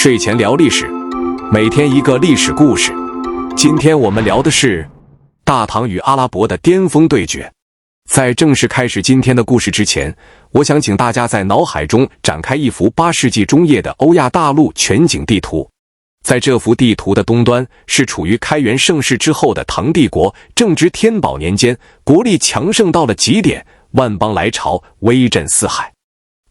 睡前聊历史，每天一个历史故事。今天我们聊的是大唐与阿拉伯的巅峰对决。在正式开始今天的故事之前，我想请大家在脑海中展开一幅8世纪中叶的欧亚大陆全景地图。在这幅地图的东端是处于开元盛世之后的唐帝国，正值天宝年间，国力强盛到了极点，万邦来朝，威震四海。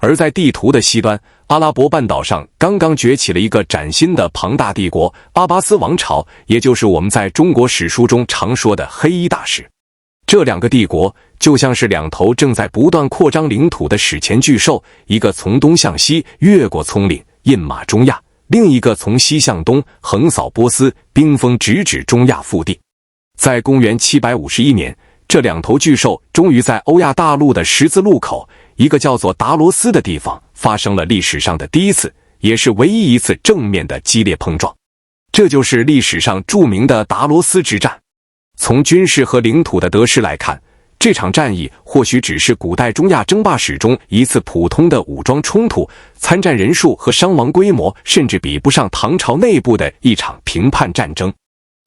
而在地图的西端，阿拉伯半岛上刚刚崛起了一个崭新的庞大帝国——阿巴斯王朝，也就是我们在中国史书中常说的黑衣大使。这两个帝国就像是两头正在不断扩张领土的史前巨兽，一个从东向西越过葱岭，印马中亚，另一个从西向东横扫波斯，兵锋直指中亚腹地。在公元751年，这两头巨兽终于在欧亚大陆的十字路口，一个叫做达罗斯的地方，发生了历史上的第一次，也是唯一一次正面的激烈碰撞。这就是历史上著名的达罗斯之战。从军事和领土的得失来看，这场战役或许只是古代中亚争霸史中一次普通的武装冲突，参战人数和伤亡规模甚至比不上唐朝内部的一场平叛战争。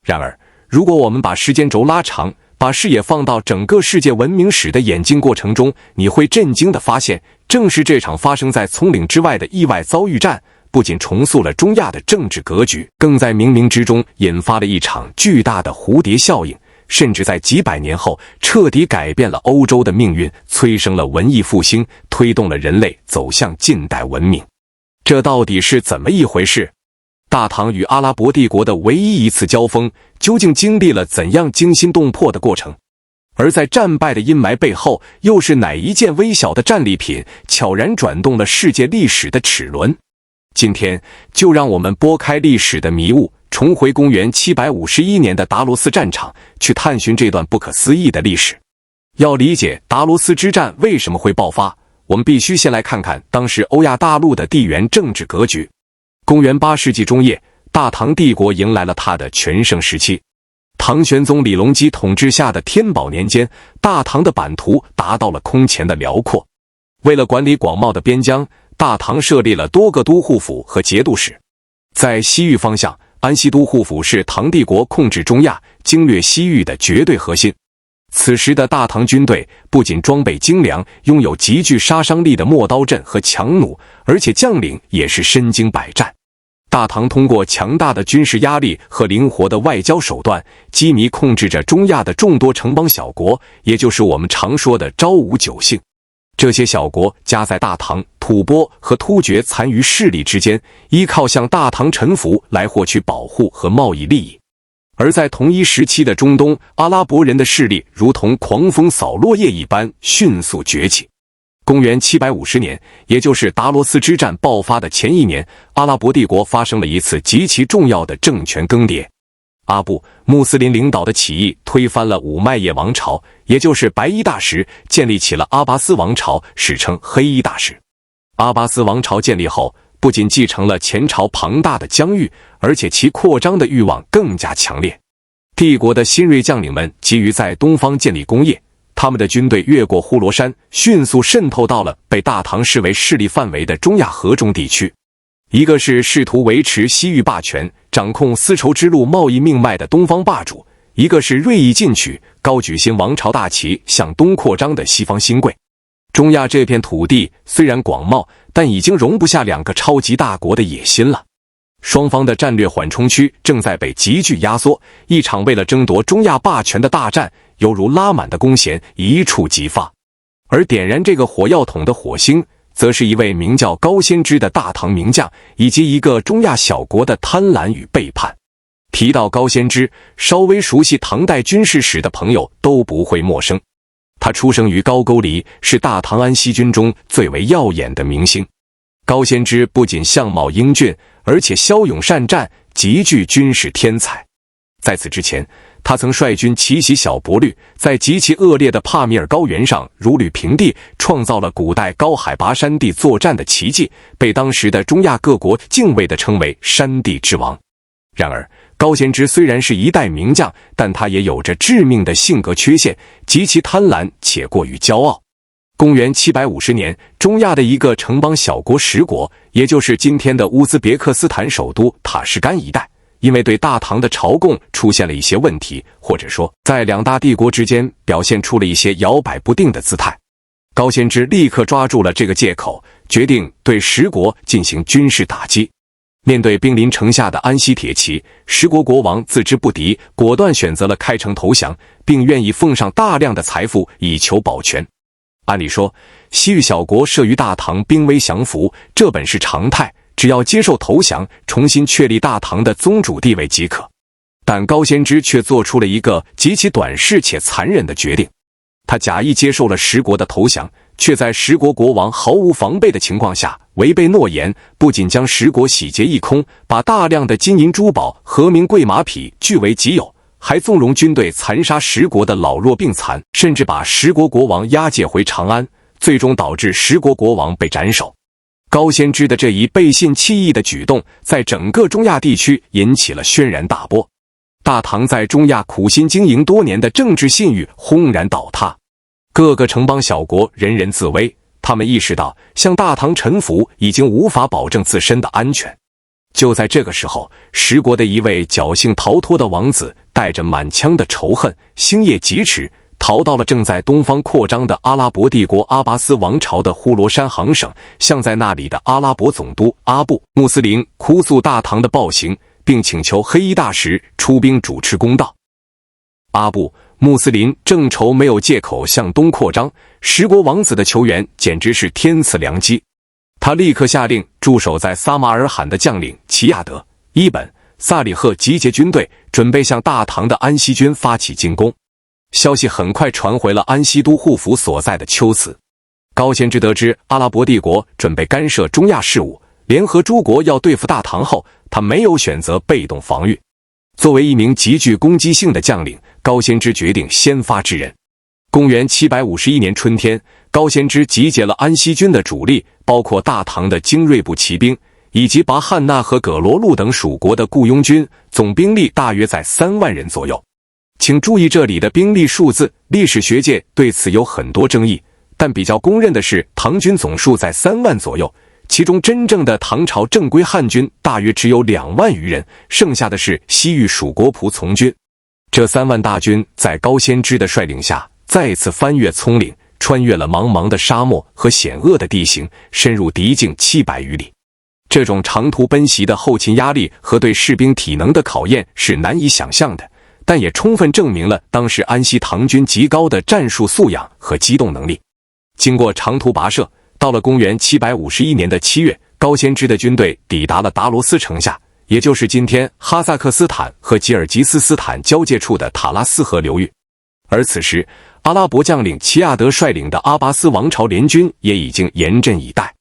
然而，如果我们把时间轴拉长，把视野放到整个世界文明史的演进过程中，你会震惊地发现，正是这场发生在葱岭之外的意外遭遇战，不仅重塑了中亚的政治格局，更在冥冥之中引发了一场巨大的蝴蝶效应，甚至在几百年后彻底改变了欧洲的命运，催生了文艺复兴，推动了人类走向近代文明。这到底是怎么一回事？大唐与阿拉伯帝国的唯一一次交锋，究竟经历了怎样惊心动魄的过程？而在战败的阴霾背后，又是哪一件微小的战利品悄然转动了世界历史的齿轮？今天就让我们拨开历史的迷雾，重回公元751年的达罗斯战场，去探寻这段不可思议的历史。要理解达罗斯之战为什么会爆发，我们必须先来看看当时欧亚大陆的地缘政治格局。公元8世纪中叶，大唐帝国迎来了它的全盛时期。唐玄宗李隆基统治下的天宝年间，大唐的版图达到了空前的辽阔。为了管理广袤的边疆，大唐设立了多个都护府和节度使。在西域方向，安西都护府是唐帝国控制中亚、经略西域的绝对核心。此时的大唐军队不仅装备精良，拥有极具杀伤力的陌刀阵和强弩，而且将领也是身经百战。大唐通过强大的军事压力和灵活的外交手段，机密控制着中亚的众多城邦小国，也就是我们常说的昭武9姓。这些小国夹在大唐、吐蕃和突厥残余势力之间，依靠向大唐臣服来获取保护和贸易利益。而在同一时期的中东，阿拉伯人的势力如同狂风扫落叶一般迅速崛起。公元750年，也就是达罗斯之战爆发的前一年，阿拉伯帝国发生了一次极其重要的政权更迭。阿布·穆斯林领导的起义推翻了五麦叶王朝，也就是白衣大食，建立起了阿巴斯王朝，史称黑衣大食。阿巴斯王朝建立后，不仅继承了前朝庞大的疆域，而且其扩张的欲望更加强烈。帝国的新锐将领们急于在东方建立功业，他们的军队越过呼罗珊，迅速渗透到了被大唐视为势力范围的中亚河中地区。一个是试图维持西域霸权，掌控丝绸之路贸易命脉的东方霸主，一个是锐意进取，高举新王朝大旗向东扩张的西方新贵。中亚这片土地虽然广袤，但已经容不下两个超级大国的野心了。双方的战略缓冲区正在被急剧压缩，一场为了争夺中亚霸权的大战犹如拉满的弓弦，一触即发。而点燃这个火药桶的火星，则是一位名叫高仙芝的大唐名将，以及一个中亚小国的贪婪与背叛。提到高仙芝，稍微熟悉唐代军事史的朋友都不会陌生。他出生于高句丽，是大唐安西军中最为耀眼的明星。高仙芝不仅相貌英俊，而且骁勇善战，极具军事天才。在此之前，他曾率军奇袭小勃律，在极其恶劣的帕米尔高原上如履平地，创造了古代高海拔山地作战的奇迹，被当时的中亚各国敬畏地称为山地之王。然而，高仙芝虽然是一代名将，但他也有着致命的性格缺陷，极其贪婪且过于骄傲。公元750年，中亚的一个城邦小国十国，也就是今天的乌兹别克斯坦首都塔什干一带，因为对大唐的朝贡出现了一些问题，或者说在两大帝国之间表现出了一些摇摆不定的姿态。高仙芝立刻抓住了这个借口，决定对十国进行军事打击。面对兵临城下的安西铁骑，十国国王自知不敌，果断选择了开城投降，并愿意奉上大量的财富以求保全。按理说，西域小国慑于大唐兵威降服，这本是常态，只要接受投降，重新确立大唐的宗主地位即可。但高仙芝却做出了一个极其短视且残忍的决定。他假意接受了十国的投降，却在十国国王毫无防备的情况下违背诺言，不仅将十国洗劫一空，把大量的金银珠宝和名贵马匹据为己有，还纵容军队残杀十国的老弱病残，甚至把十国国王押解回长安，最终导致十国国王被斩首。高仙芝的这一背信弃义的举动，在整个中亚地区引起了轩然大波。大唐在中亚苦心经营多年的政治信誉轰然倒塌，各个城邦小国人人自危，他们意识到向大唐臣服已经无法保证自身的安全。就在这个时候，十国的一位侥幸逃脱的王子，带着满腔的仇恨，星夜疾驰，逃到了正在东方扩张的阿拉伯帝国阿拔斯王朝的呼罗珊行省，向在那里的阿拉伯总督阿布·穆斯林哭诉大唐的暴行，并请求黑衣大使出兵主持公道。阿布·穆斯林正愁没有借口向东扩张，十国王子的求援简直是天赐良机。他立刻下令驻守在撒马尔罕的将领齐亚德·伊本·萨里赫集结军队，准备向大唐的安西军发起进攻。消息很快传回了安西都护府所在的龟兹。高仙芝得知阿拉伯帝国准备干涉中亚事务，联合诸国要对付大唐后，他没有选择被动防御。作为一名极具攻击性的将领，高仙芝决定先发制人。公元751年春天，高仙芝集结了安西军的主力，包括大唐的精锐部骑兵，以及拔汉纳和葛罗路等属国的雇佣军，总兵力大约在3万人左右。请注意这里的兵力数字，历史学界对此有很多争议，但比较公认的是唐军总数在3万左右，其中真正的唐朝正规汉军大约只有2万余人，剩下的是西域属国仆从军。这3万大军在高仙芝的率领下，再次翻越葱岭，穿越了茫茫的沙漠和险恶的地形，深入敌境700余里。这种长途奔袭的后勤压力和对士兵体能的考验是难以想象的，但也充分证明了当时安西唐军极高的战术素养和机动能力。经过长途跋涉，到了公元751年的7月，高仙芝的军队抵达了达罗斯城下，也就是今天哈萨克斯坦和吉尔吉斯斯坦交界处的塔拉斯河流域。而此时，阿拉伯将领齐亚德率领的阿拔斯王朝联军也已经严阵以待。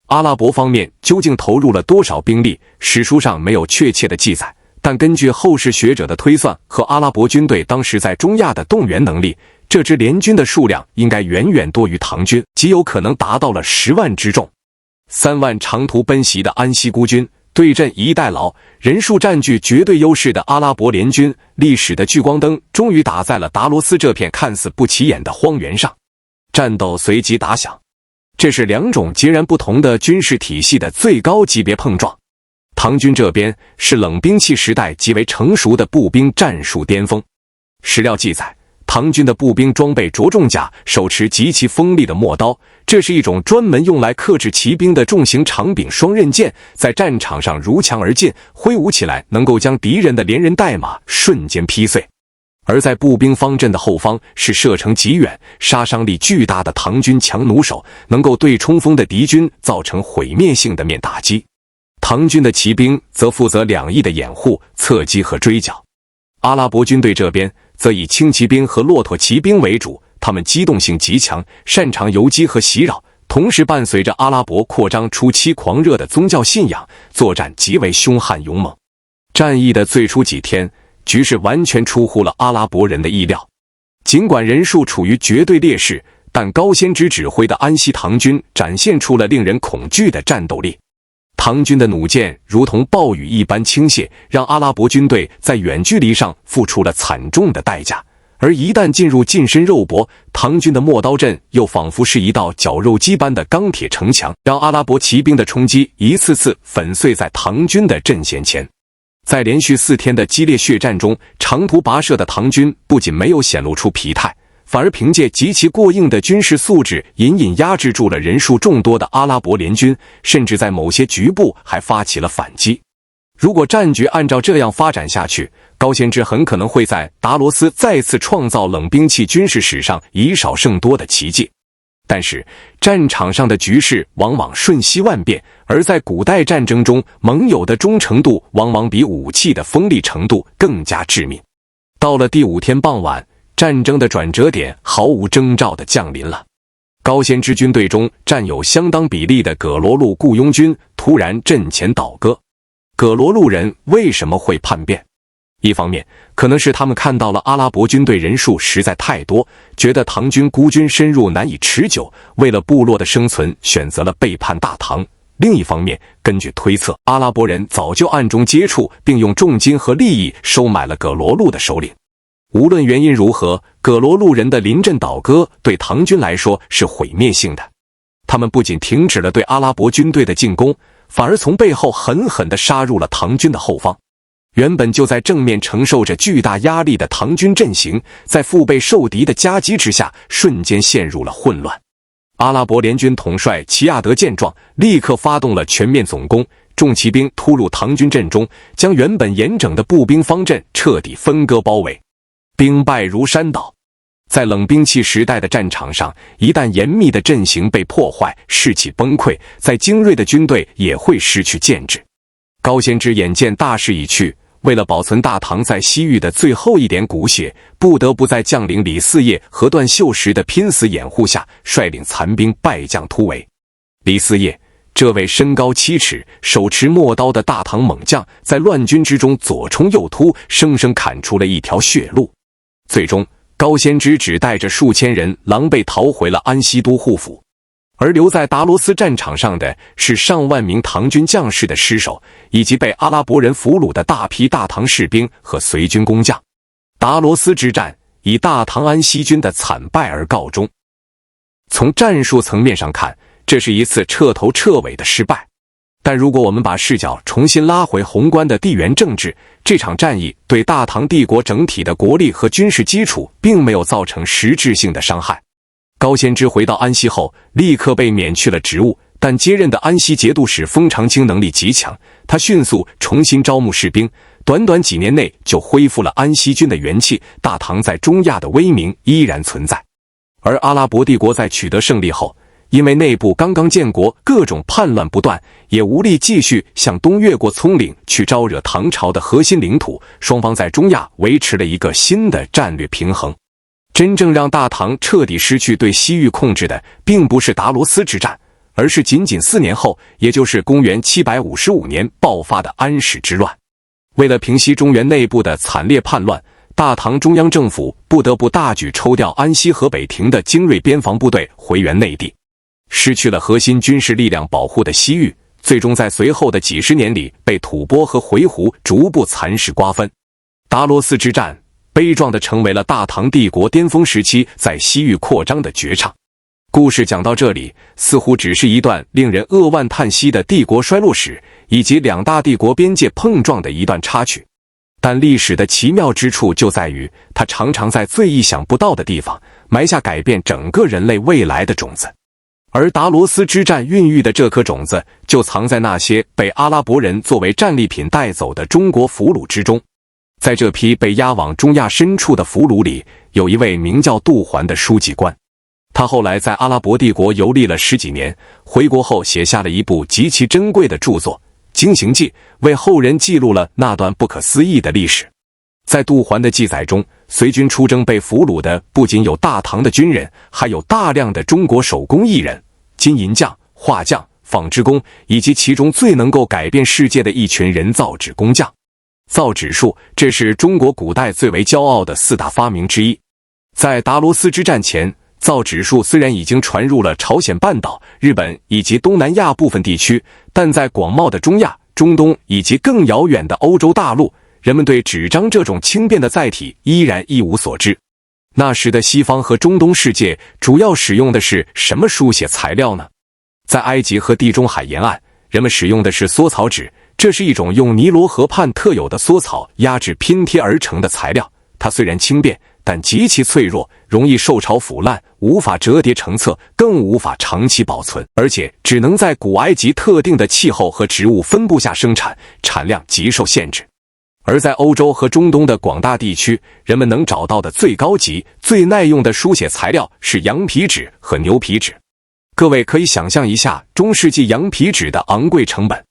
阿拉伯方面究竟投入了多少兵力，史书上没有确切的记载，但根据后世学者的推算和阿拉伯军队当时在中亚的动员能力，这支联军的数量应该远远多于唐军，极有可能达到了10万之众。3万长途奔袭的安西孤军对阵以逸待劳、人数占据绝对优势的阿拉伯联军，历史的聚光灯终于打在了达罗斯这片看似不起眼的荒原上。战斗随即打响，这是2种截然不同的军事体系的最高级别碰撞。唐军这边是冷兵器时代极为成熟的步兵战术巅峰。史料记载，唐军的步兵装备着重甲，手持极其锋利的陌刀，这是一种专门用来克制骑兵的重型长柄双刃剑，在战场上如墙而进，挥舞起来能够将敌人的连人带马瞬间劈碎。而在步兵方阵的后方是射程极远、杀伤力巨大的唐军强弩手，能够对冲锋的敌军造成毁灭性的面打击。唐军的骑兵则负责2翼的掩护、侧击和追剿。阿拉伯军队这边则以轻骑兵和骆驼骑兵为主，他们机动性极强，擅长游击和袭扰，同时伴随着阿拉伯扩张初期狂热的宗教信仰，作战极为凶悍勇猛。战役的最初几天，局势完全出乎了阿拉伯人的意料。尽管人数处于绝对劣势，但高仙芝指挥的安西唐军展现出了令人恐惧的战斗力。唐军的弩箭如同暴雨一般倾泻，让阿拉伯军队在远距离上付出了惨重的代价，而一旦进入近身肉搏，唐军的磨刀阵又仿佛是一道绞肉机般的钢铁城墙，让阿拉伯骑兵的冲击一次次粉碎在唐军的阵线前。在连续4天的激烈血战中，长途跋涉的唐军不仅没有显露出疲态，反而凭借极其过硬的军事素质，隐隐压制住了人数众多的阿拉伯联军，甚至在某些局部还发起了反击。如果战局按照这样发展下去，高仙芝很可能会在达罗斯再次创造冷兵器军事史上以少胜多的奇迹。但是，战场上的局势往往瞬息万变，而在古代战争中，盟友的忠诚度往往比武器的锋利程度更加致命。到了第5天傍晚，战争的转折点毫无征兆地降临了。高仙芝军队中占有相当比例的葛罗路雇佣军突然阵前倒戈。葛罗路人为什么会叛变？一方面，可能是他们看到了阿拉伯军队人数实在太多，觉得唐军孤军深入难以持久，为了部落的生存，选择了背叛大唐。另一方面，根据推测，阿拉伯人早就暗中接触，并用重金和利益收买了葛罗路的首领。无论原因如何，葛罗路人的临阵倒戈对唐军来说是毁灭性的。他们不仅停止了对阿拉伯军队的进攻，反而从背后狠狠地杀入了唐军的后方。原本就在正面承受着巨大压力的唐军阵型，在腹背受敌的夹击之下，瞬间陷入了混乱。阿拉伯联军统帅齐亚德见状，立刻发动了全面总攻，重骑兵突入唐军阵中，将原本严整的步兵方阵彻底分割包围，兵败如山倒。在冷兵器时代的战场上，一旦严密的阵型被破坏，士气崩溃，再精锐的军队也会失去建制。高仙芝眼见大势已去，为了保存大唐在西域的最后一点骨血，不得不在将领李嗣业和段秀实的拼死掩护下，率领残兵败将突围。李嗣业，这位身高7尺、手持磨刀的大唐猛将，在乱军之中左冲右突，生生砍出了一条血路。最终，高仙芝只带着数千人狼狈逃回了安西都护府，而留在达罗斯战场上的是上万名唐军将士的尸首，以及被阿拉伯人俘虏的大批大唐士兵和随军工匠。达罗斯之战以大唐安西军的惨败而告终。从战术层面上看，这是一次彻头彻尾的失败。但如果我们把视角重新拉回宏观的地缘政治，这场战役对大唐帝国整体的国力和军事基础并没有造成实质性的伤害。高仙芝回到安西后，立刻被免去了职务，但接任的安西节度使封长清能力极强，他迅速重新招募士兵，短短几年内就恢复了安西军的元气，大唐在中亚的威名依然存在。而阿拉伯帝国在取得胜利后，因为内部刚刚建国，各种叛乱不断，也无力继续向东越过葱岭去招惹唐朝的核心领土，双方在中亚维持了一个新的战略平衡。真正让大唐彻底失去对西域控制的，并不是达罗斯之战，而是仅4年后，也就是公元755年爆发的安史之乱。为了平息中原内部的惨烈叛乱，大唐中央政府不得不大举抽调安西和北庭的精锐边防部队回援内地。失去了核心军事力量保护的西域，最终在随后的几十年里被吐蕃和回鹘逐步蚕食瓜分。达罗斯之战悲壮地成为了大唐帝国巅峰时期在西域扩张的绝唱。故事讲到这里，似乎只是一段令人扼腕叹息的帝国衰落史，以及两大帝国边界碰撞的一段插曲。但历史的奇妙之处就在于，它常常在最意想不到的地方埋下改变整个人类未来的种子。而达罗斯之战孕育的这颗种子，就藏在那些被阿拉伯人作为战利品带走的中国俘虏之中。在这批被押往中亚深处的俘虏里，有一位名叫杜环的书记官。他后来在阿拉伯帝国游历了10几年，回国后写下了一部极其珍贵的著作《经行记》，为后人记录了那段不可思议的历史。在杜环的记载中，随军出征被俘虏的不仅有大唐的军人，还有大量的中国手工艺人、金银匠、画匠、纺织工，以及其中最能够改变世界的一群人造纸工匠。造纸术，这是中国古代最为骄傲的4大发明之一。在达罗斯之战前，造纸术虽然已经传入了朝鲜半岛、日本以及东南亚部分地区，但在广袤的中亚、中东以及更遥远的欧洲大陆，人们对纸张这种轻便的载体依然一无所知。那时的西方和中东世界主要使用的是什么书写材料呢？在埃及和地中海沿岸，人们使用的是缩草纸，这是一种用尼罗河畔特有的缩草压制拼贴而成的材料。它虽然轻便，但极其脆弱，容易受潮腐烂，无法折叠成册，更无法长期保存，而且只能在古埃及特定的气候和植物分布下生产，产量极受限制。而在欧洲和中东的广大地区，人们能找到的最高级、最耐用的书写材料是羊皮纸和牛皮纸。各位可以想象一下中世纪羊皮纸的昂贵成本。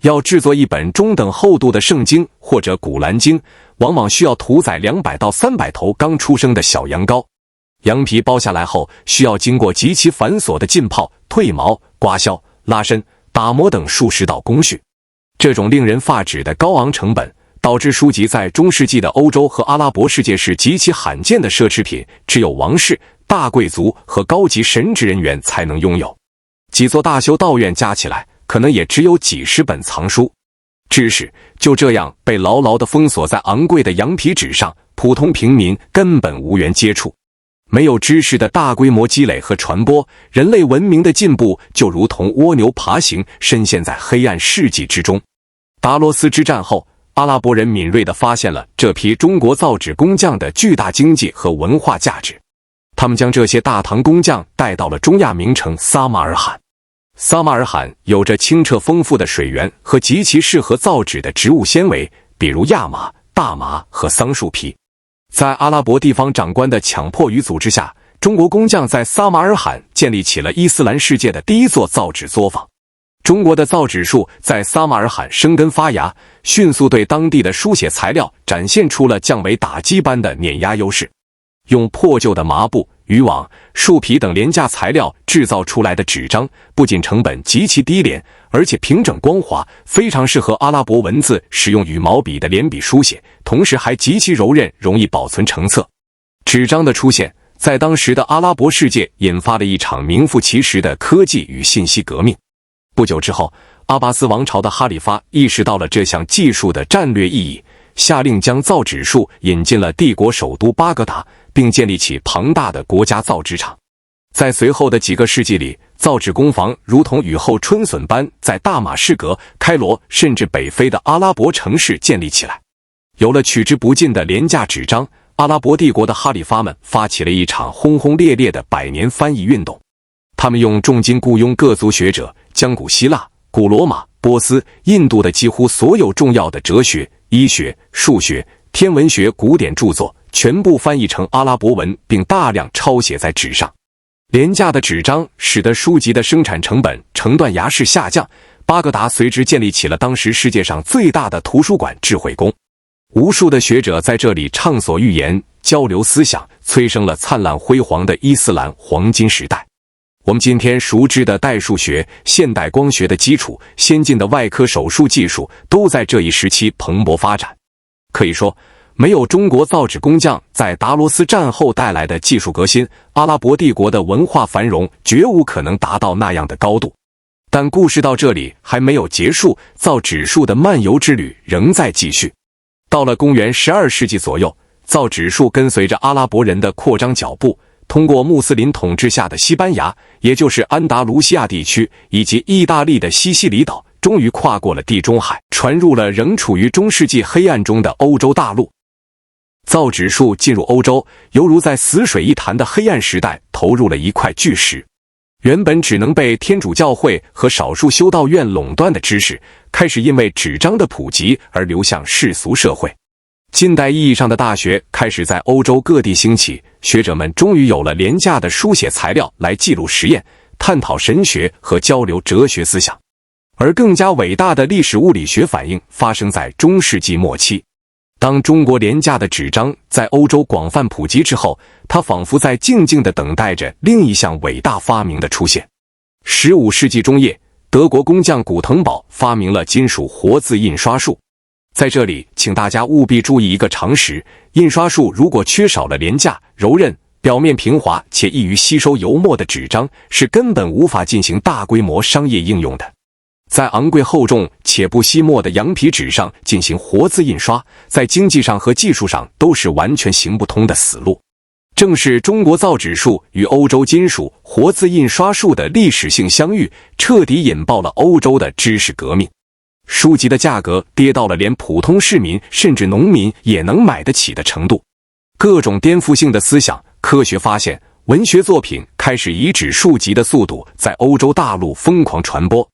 要制作一本中等厚度的圣经或者古兰经，往往需要屠宰200到300头刚出生的小羊羔。羊皮剥下来后，需要经过极其繁琐的浸泡、褪毛、刮削、拉伸、打磨等数十道工序。这种令人发指的高昂成本，导致书籍在中世纪的欧洲和阿拉伯世界是极其罕见的奢侈品，只有王室、大贵族和高级神职人员才能拥有。几座大修道院加起来，可能也只有几十本藏书。知识就这样被牢牢地封锁在昂贵的羊皮纸上，普通平民根本无缘接触。没有知识的大规模积累和传播，人类文明的进步就如同蜗牛爬行，深陷在黑暗世纪之中。达罗斯之战后，阿拉伯人敏锐地发现了这批中国造纸工匠的巨大经济和文化价值，他们将这些大唐工匠带到了中亚名城撒马尔罕。撒马尔罕有着清澈丰富的水源和极其适合造纸的植物纤维，比如亚麻、大麻和桑树皮。在阿拉伯地方长官的强迫与组织下，中国工匠在撒马尔罕建立起了伊斯兰世界的第一座造纸作坊。中国的造纸术在撒马尔罕生根发芽，迅速对当地的书写材料展现出了降维打击般的碾压优势。用破旧的麻布、渔网、树皮等廉价材料制造出来的纸张，不仅成本极其低廉，而且平整光滑，非常适合阿拉伯文字使用羽毛笔的连笔书写，同时还极其柔韧，容易保存成册。纸张的出现，在当时的阿拉伯世界引发了一场名副其实的科技与信息革命。不久之后，阿巴斯王朝的哈里发意识到了这项技术的战略意义，下令将造纸术引进了帝国首都巴格达，并建立起庞大的国家造纸厂。在随后的几个世纪里，造纸工坊如同雨后春笋般在大马士革、开罗甚至北非的阿拉伯城市建立起来。有了取之不尽的廉价纸张，阿拉伯帝国的哈里发们发起了一场轰轰烈烈的100年翻译运动。他们用重金雇佣各族学者，将古希腊、古罗马、波斯、印度的几乎所有重要的哲学、医学、数学、天文学古典著作全部翻译成阿拉伯文，并大量抄写在纸上。廉价的纸张使得书籍的生产成本呈断崖式下降，巴格达随之建立起了当时世界上最大的图书馆智慧宫。无数的学者在这里畅所欲言，交流思想，催生了灿烂辉煌的伊斯兰黄金时代。我们今天熟知的代数学、现代光学的基础、先进的外科手术技术，都在这一时期蓬勃发展。可以说，没有中国造纸工匠在达罗斯战后带来的技术革新，阿拉伯帝国的文化繁荣绝无可能达到那样的高度。但故事到这里还没有结束，造纸术的漫游之旅仍在继续。到了公元12世纪左右，造纸术跟随着阿拉伯人的扩张脚步，通过穆斯林统治下的西班牙，也就是安达卢西亚地区，以及意大利的西西里岛，终于跨过了地中海，传入了仍处于中世纪黑暗中的欧洲大陆。造纸术进入欧洲，犹如在死水一潭的黑暗时代投入了一块巨石。原本只能被天主教会和少数修道院垄断的知识，开始因为纸张的普及而流向世俗社会。近代意义上的大学开始在欧洲各地兴起，学者们终于有了廉价的书写材料来记录实验、探讨神学和交流哲学思想。而更加伟大的历史物理学反应发生在中世纪末期。当中国廉价的纸张在欧洲广泛普及之后，它仿佛在静静地等待着另一项伟大发明的出现。15世纪中叶，德国工匠古腾堡发明了金属活字印刷术。在这里，请大家务必注意一个常识：印刷术如果缺少了廉价、柔韧、表面平滑且易于吸收油墨的纸张，是根本无法进行大规模商业应用的。在昂贵厚重且不吸墨的羊皮纸上进行活字印刷，在经济上和技术上都是完全行不通的死路。正是中国造纸术与欧洲金属活字印刷术的历史性相遇，彻底引爆了欧洲的知识革命。书籍的价格跌到了连普通市民甚至农民也能买得起的程度。各种颠覆性的思想、科学发现、文学作品开始以纸数级的速度在欧洲大陆疯狂传播。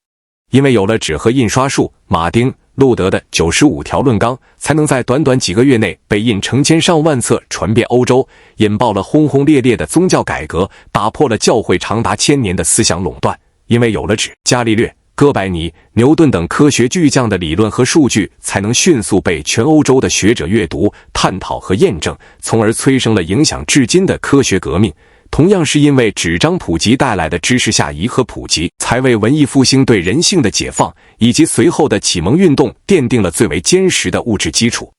因为有了纸和印刷术，马丁·路德的95条论纲才能在短短几个月内被印成千上万册，传遍欧洲，引爆了轰轰烈烈的宗教改革，打破了教会长达1000年的思想垄断。因为有了纸，伽利略、哥白尼、牛顿等科学巨匠的理论和数据才能迅速被全欧洲的学者阅读、探讨和验证，从而催生了影响至今的科学革命。同样是因为纸张普及带来的知识下移和普及，才为文艺复兴对人性的解放以及随后的启蒙运动奠定了最为坚实的物质基础。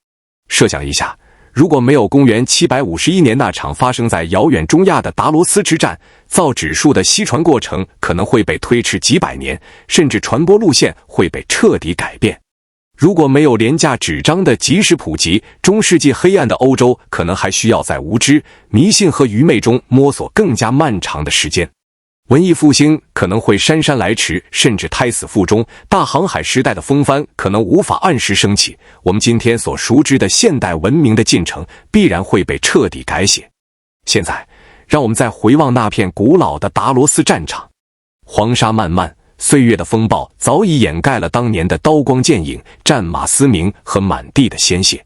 设想一下，如果没有公元751年那场发生在遥远中亚的达罗斯之战，造纸术的西传过程可能会被推迟几百年，甚至传播路线会被彻底改变。如果没有廉价纸张的及时普及，中世纪黑暗的欧洲可能还需要在无知、迷信和愚昧中摸索更加漫长的时间。文艺复兴可能会姗姗来迟，甚至胎死腹中，大航海时代的风帆可能无法按时升起，我们今天所熟知的现代文明的进程必然会被彻底改写。现在，让我们再回望那片古老的达罗斯战场，黄沙漫漫，岁月的风暴早已掩盖了当年的刀光剑影、战马嘶鸣和满地的鲜血。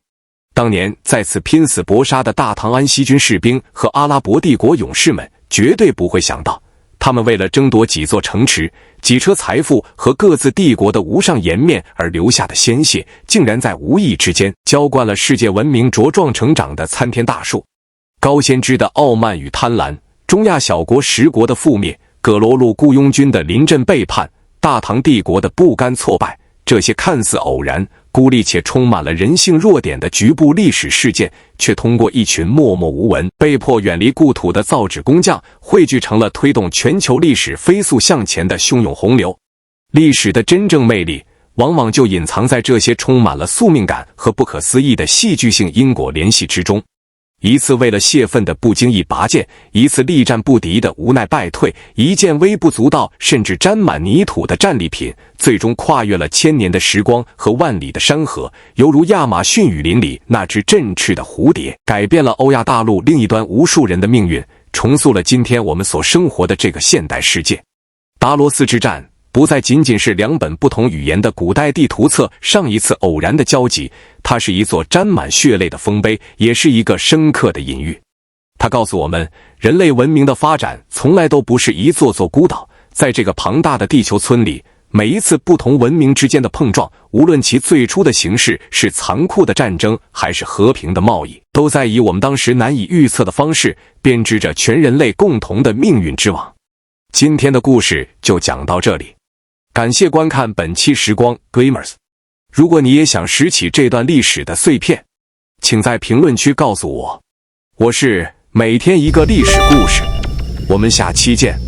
当年在此拼死搏杀的大唐安息军士兵和阿拉伯帝国勇士们绝对不会想到，他们为了争夺几座城池、几车财富和各自帝国的无上颜面而流下的鲜血，竟然在无意之间浇灌了世界文明茁壮成长的参天大树。高仙芝的傲慢与贪婪，中亚小国10国的覆灭，葛罗路雇佣军的临阵背叛，大唐帝国的不甘挫败，这些看似偶然、孤立且充满了人性弱点的局部历史事件，却通过一群默默无闻、被迫远离故土的造纸工匠，汇聚成了推动全球历史飞速向前的汹涌洪流。历史的真正魅力，往往就隐藏在这些充满了宿命感和不可思议的戏剧性因果联系之中。一次为了泄愤的不经意拔剑，一次力战不敌的无奈败退，一件微不足道甚至沾满泥土的战利品，最终跨越了1000年的时光和万里的山河，犹如亚马逊雨林里那只振翅的蝴蝶，改变了欧亚大陆另一端无数人的命运，重塑了今天我们所生活的这个现代世界。达罗斯之战不再仅仅是2本不同语言的古代地图册上一次偶然的交集，它是一座沾满血泪的丰碑，也是一个深刻的隐喻。它告诉我们，人类文明的发展从来都不是一座座孤岛，在这个庞大的地球村里，每一次不同文明之间的碰撞，无论其最初的形式是残酷的战争还是和平的贸易，都在以我们当时难以预测的方式编织着全人类共同的命运之网。今天的故事就讲到这里。感谢观看本期时光 Glimmers。 如果你也想拾起这段历史的碎片，请在评论区告诉我。我是每天一个历史故事，我们下期见。